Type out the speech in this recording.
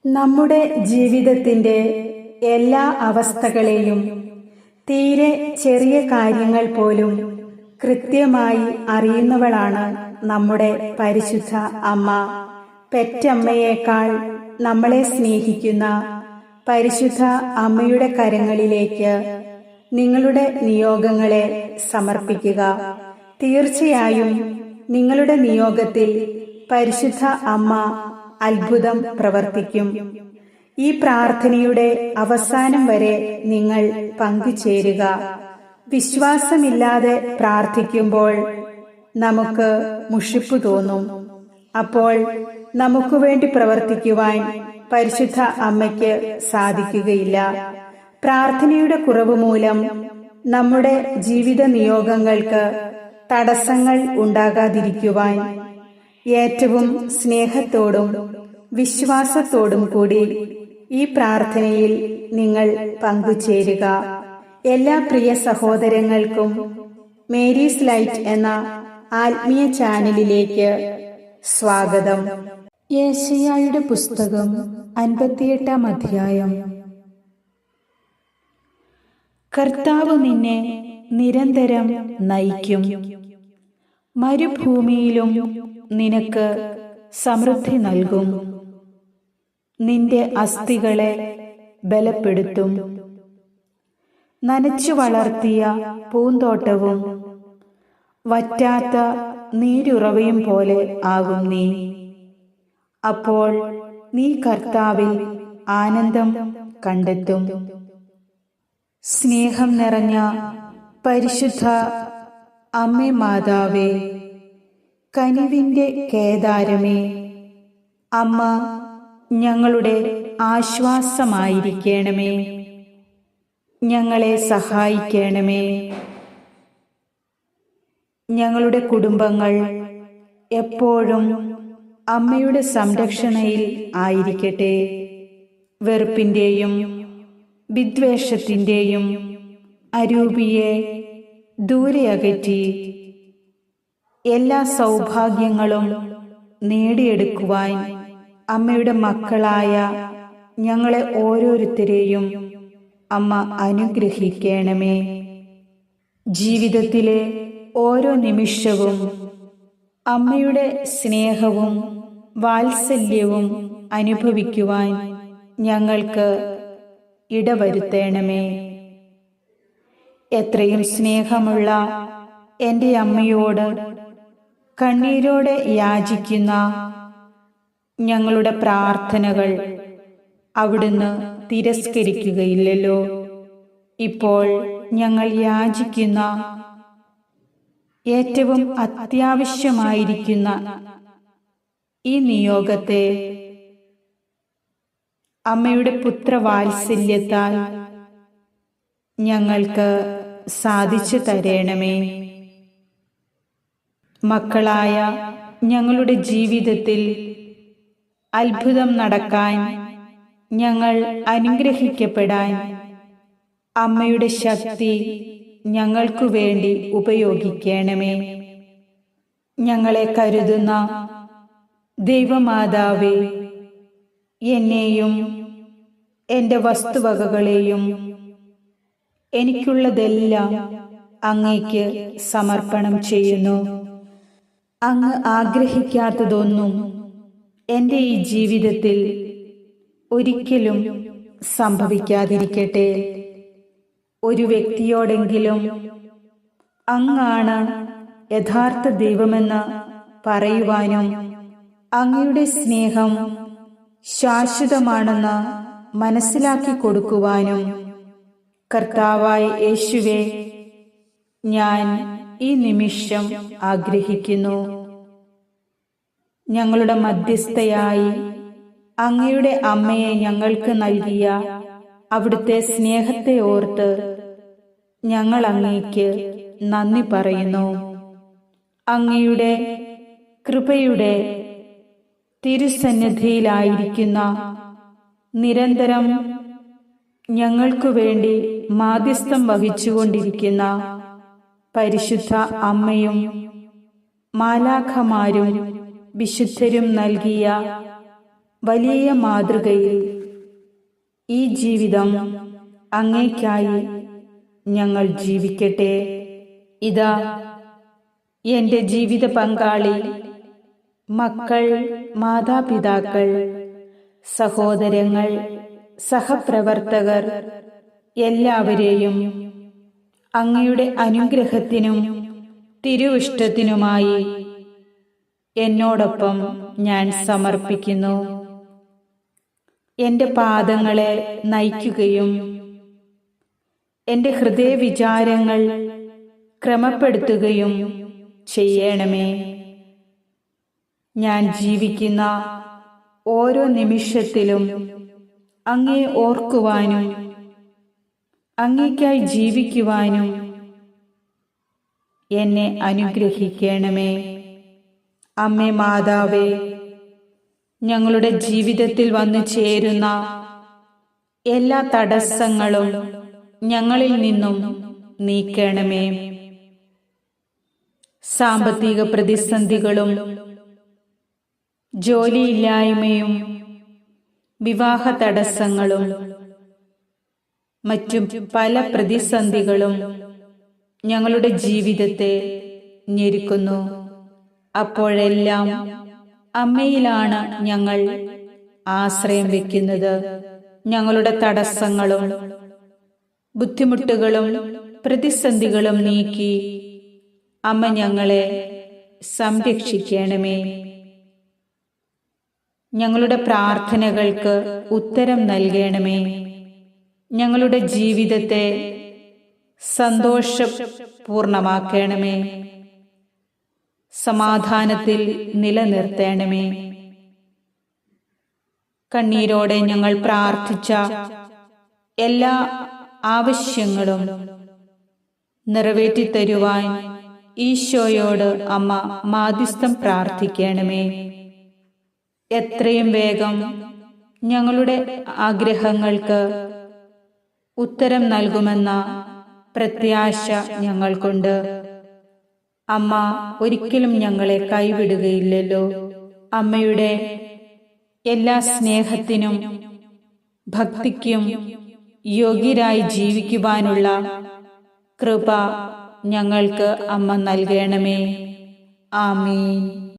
നമ്മുടെ ജീവിതത്തിൻ്റെ എല്ലാ അവസ്ഥകളെയും തീരെ ചെറിയ കാര്യങ്ങൾ പോലും കൃത്യമായി അറിയുന്നവളാണ് നമ്മുടെ പരിശുദ്ധ അമ്മ. പെറ്റമ്മയേക്കാൾ നമ്മളെ സ്നേഹിക്കുന്ന പരിശുദ്ധ അമ്മയുടെ കരങ്ങളിലേക്ക് നിങ്ങളുടെ നിയോഗങ്ങളെ സമർപ്പിക്കുക. തീർച്ചയായും നിങ്ങളുടെ നിയോഗത്തിൽ പരിശുദ്ധ അമ്മ അത്ഭുതം പ്രവർത്തിക്കും. ഈ പ്രാർത്ഥനയുടെ അവസാനം വരെ നിങ്ങൾ പങ്കുചേരുക. വിശ്വാസമില്ലാതെ പ്രാർത്ഥിക്കുമ്പോൾ നമുക്ക് മുഷിപ്പ് തോന്നും. അപ്പോൾ നമുക്ക് വേണ്ടി പ്രവർത്തിക്കുവാൻ പരിശുദ്ധ അമ്മയ്ക്ക് സാധിക്കുകയില്ല. പ്രാർത്ഥനയുടെ കുറവ് മൂലം നമ്മുടെ ജീവിത നിയോഗങ്ങൾക്ക് തടസ്സങ്ങൾ ഉണ്ടാകാതിരിക്കുവാൻ ഏറ്റവും സ്നേഹത്തോടും വിശ്വാസത്തോടും കൂടി ഈ പ്രാർത്ഥനയിൽ നിങ്ങൾ പങ്കുചേരുക. എല്ലാ പ്രിയ സഹോദരങ്ങൾക്കും മേരീസ് ലൈറ്റ് എന്ന ആത്മീയ ചാനലിലേക്ക് സ്വാഗതം. യെശയ്യായുടെ പുസ്തകം 58-ാം അധ്യായം. കർത്താവ് നിന്നെ നിരന്തരം നയിക്കും, മരുഭൂമിയിലും നിനക്ക് സമൃദ്ധി നൽകും. നിന്റെ അസ്ഥികളെ ബലപ്പെടുത്തും. നനച്ചു വളർത്തിയ പൂന്തോട്ടവും വറ്റാത്ത നീരുറവയും പോലെ ആകും നീ. അപ്പോൾ നീ കർത്താവിൽ ആനന്ദം കണ്ടെത്തും. സ്നേഹം നിറഞ്ഞ പരിശുദ്ധ അമ്മേ മാതാവേ, കനിവിൻ്റെ കേദാരമേ, അമ്മ ഞങ്ങളുടെ ആശ്വാസമായിരിക്കണമേ. ഞങ്ങളെ സഹായിക്കണമേ. ഞങ്ങളുടെ കുടുംബങ്ങൾ എപ്പോഴും അമ്മയുടെ സംരക്ഷണയിൽ ആയിരിക്കട്ടെ. വെറുപ്പിൻ്റെയും വിദ്വേഷത്തിൻ്റെയും അരൂപിയെ ദൂരെ അകറ്റി എല്ലാ സൗഭാഗ്യങ്ങളും നേടിയെടുക്കുവാൻ അമ്മയുടെ മക്കളായ ഞങ്ങളെ ഓരോരുത്തരെയും അമ്മ അനുഗ്രഹിക്കണമേ. ജീവിതത്തിലെ ഓരോ നിമിഷവും അമ്മയുടെ സ്നേഹവും വാത്സല്യവും അനുഭവിക്കുവാൻ ഞങ്ങൾക്ക് ഇടവരുത്തണമേ. എത്രയും സ്നേഹമുള്ള എൻ്റെ അമ്മയോട് കണ്ണീരോടെ യാചിക്കുന്ന ഞങ്ങളുടെ പ്രാർത്ഥനകൾ അവിടുന്ന് തിരസ്കരിക്കുകയില്ലല്ലോ. ഇപ്പോൾ ഞങ്ങൾ യാചിക്കുന്ന ഏറ്റവും അത്യാവശ്യമായിരിക്കുന്ന ഈ നിയോഗത്തെ അമ്മയുടെ പുത്രവാത്സല്യത്താൽ ഞങ്ങൾക്ക് സാധിച്ചു തരണമേ. മക്കളായ ഞങ്ങളുടെ ജീവിതത്തിൽ അത്ഭുതം നടക്കാൻ, ഞങ്ങൾ അനുഗ്രഹിക്കപ്പെടാൻ അമ്മയുടെ ശക്തി ഞങ്ങൾക്കു വേണ്ടി ഉപയോഗിക്കണമേ. ഞങ്ങളെ കരുതുന്ന ദൈവമാതാവേ, എന്നെയും എൻ്റെ വസ്തുവകകളെയും എനിക്കുള്ളതെല്ലാം അങ്ങേക്ക് സമർപ്പണം ചെയ്യുന്നു. അങ്ങ് ആഗ്രഹിക്കാത്തതൊന്നും എൻ്റെ ഈ ജീവിതത്തിൽ ഒരിക്കലും സംഭവിക്കാതിരിക്കട്ടെ. ഒരു വ്യക്തിയോടെങ്കിലും അങ്ങാണ് യഥാർത്ഥ ദൈവമെന്ന് പറയുവാനും അങ്ങയുടെ സ്നേഹം ശാശ്വതമാണെന്ന് മനസ്സിലാക്കി കൊടുക്കുവാനും കർത്താവായ യേശുവേ, ഞാൻ ഈ നിമിഷം ആഗ്രഹിക്കുന്നു. ഞങ്ങളുടെ മധ്യസ്ഥയായി അങ്ങയുടെ അമ്മയെ ഞങ്ങൾക്ക് നൽകിയ അവിടുത്തെ സ്നേഹത്തെ ഓർത്ത് ഞങ്ങൾ അങ്ങേക്ക് നന്ദി പറയുന്നു. അങ്ങയുടെ കൃപയുടെ തിരുസന്നിധിയിലായിരിക്കുന്ന നിരന്തരം ഞങ്ങൾക്കു വേണ്ടി മാധ്യസ്ഥം വഹിച്ചുകൊണ്ടിരിക്കുന്ന പരിശുദ്ധ അമ്മയും മാലാഖമാരും വിശുദ്ധരും നൽകിയ വലിയ മാതൃകയിൽ ഈ ജീവിതം അങ്ങേയ്ക്കായി ഞങ്ങൾ ജീവിക്കട്ടെ. ഇതാ എൻ്റെ ജീവിത പങ്കാളി, മക്കൾ, മാതാപിതാക്കൾ, സഹോദരങ്ങൾ, സഹപ്രവർത്തകർ എല്ലാവരെയും അങ്ങയുടെ അനുഗ്രഹത്തിനും തിരുവിഷ്ടത്തിനുമായി എന്നോടൊപ്പം ഞാൻ സമർപ്പിക്കുന്നു. എൻ്റെ പാദങ്ങളെ നയിക്കുകയും എൻ്റെ ഹൃദയവിചാരങ്ങൾ ക്രമപ്പെടുത്തുകയും ചെയ്യണമേ. ഞാൻ ജീവിക്കുന്ന ഓരോ നിമിഷത്തിലും അങ്ങേ ഓർക്കുവാനും അങ്ങേയ്ക്കായി ജീവിക്കുവാനും എന്നെ അനുഗ്രഹിക്കണമേ. അമ്മേ മാതാവേ, ഞങ്ങളുടെ ജീവിതത്തിൽ വന്നു ചേരുന്ന എല്ലാ തടസ്സങ്ങളും ഞങ്ങളിൽ നിന്നും നീക്കണമേ. സാമ്പത്തിക പ്രതിസന്ധികളും ജോലിയില്ലായ്മയും വിവാഹ തടസ്സങ്ങളും മറ്റും പല പ്രതിസന്ധികളും ഞങ്ങളുടെ ജീവിതത്തെ ഞെരുക്കുന്നു. അപ്പോഴെല്ലാം അമ്മയിലാണ് ഞങ്ങൾ ആശ്രയം വയ്ക്കുന്നത്. ഞങ്ങളുടെ തടസ്സങ്ങളും ബുദ്ധിമുട്ടുകളും പ്രതിസന്ധികളും നീക്കി അമ്മ ഞങ്ങളെ സംരക്ഷിക്കണമേ. ഞങ്ങളുടെ പ്രാർത്ഥനകൾക്ക് ഉത്തരം നൽകണമേ. ഞങ്ങളുടെ ജീവിതത്തെ സന്തോഷപൂർണമാക്കണമേ. സമാധാനത്തിൽ നിലനിർത്തണമേ. കണ്ണീരോടെ ഞങ്ങൾ പ്രാർത്ഥിച്ച എല്ലാ ആവശ്യങ്ങളും നിറവേറ്റിത്തരുവാൻ ഈശോയോട് അമ്മ മാധ്യസ്ഥം പ്രാർത്ഥിക്കണമേ. എത്രയും വേഗം ഞങ്ങളുടെ ആഗ്രഹങ്ങൾക്ക് ഉത്തരം നൽകുമെന്ന പ്രത്യാശ ഞങ്ങൾക്കുണ്ട്. അമ്മ ഒരിക്കലും ഞങ്ങളെ കൈവിടുകയില്ലല്ലോ. അമ്മയുടെ എല്ലാ സ്നേഹത്തിനും ഭക്തിക്കും യോഗ്യരായി ജീവിക്കുവാനുള്ള കൃപ ഞങ്ങൾക്ക് അമ്മ നൽകണമേ. ആമേൻ.